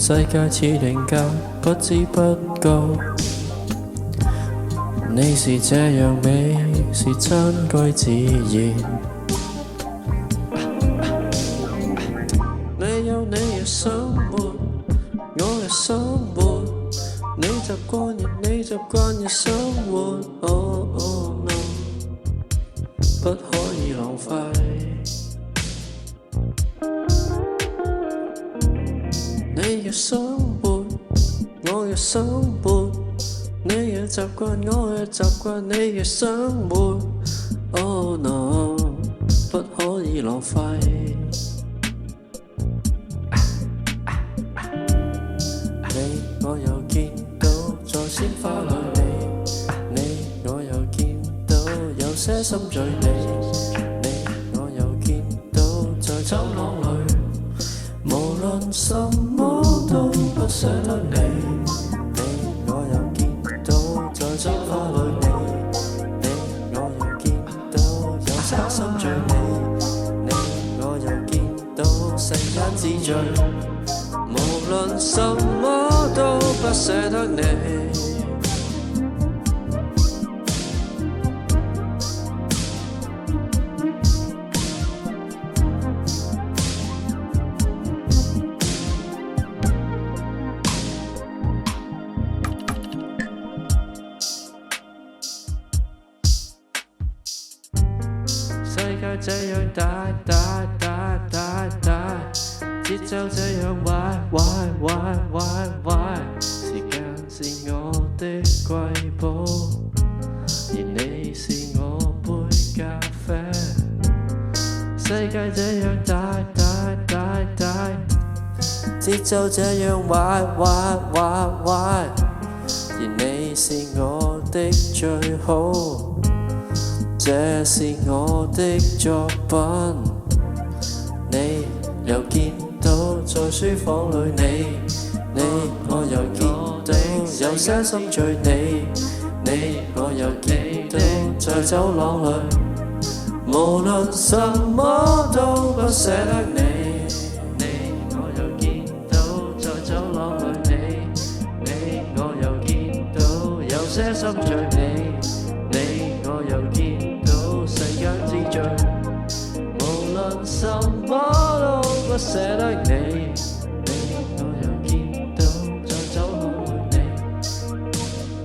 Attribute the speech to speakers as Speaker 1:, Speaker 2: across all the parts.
Speaker 1: 世界似定格，不知不覺。你是這樣美，是真該自然。你有你嘅生活，我嘅生活。你習慣嘅生活。Oh, oh, no， 不可以浪費。你嘅生活，我嘅生活。你嘅習慣，我嘅習慣，你嘅生活。Oh no， 不可以浪費。你我又見到在鮮花裏你我又見到有些心醉你我又見到在走廊裏，無論什麼都不捨得你我又見到在鮮花裏你我又見到有些心醉你我又見到世間之最，無論什麼都不捨得你。世界這樣大，節奏這樣壞，時間是我的瑰寶，而你是我杯咖啡。世界這樣大，節奏這樣壞，而你是我的最好。這是我的作品，你又見到在書房裏你我又見到有些心醉你我又見到在走廊裏，無論什麼都不捨得你我又見到在走廊裏你我又見到有些心醉你我又見到世間之最，無論什麼都不捨得你我又見到在走廊裏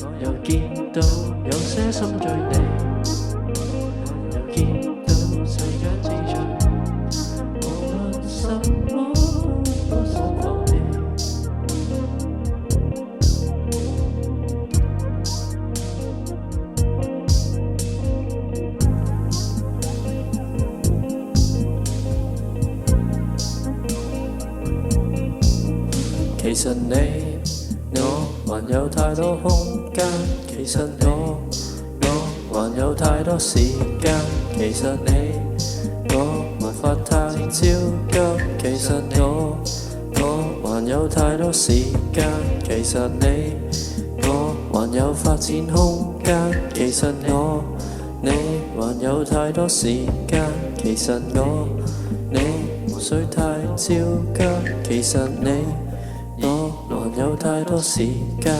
Speaker 1: 我又見到有些心醉我又見到世間之最，無論什麼都不想放棄。其實我還有太多空間，其實我還有太多時間，其實我還發太焦急，其實我還有太多時間，其實我還有發展空間，其實你還有太多時間，其實你無需太焦急，其實我還有太多時間。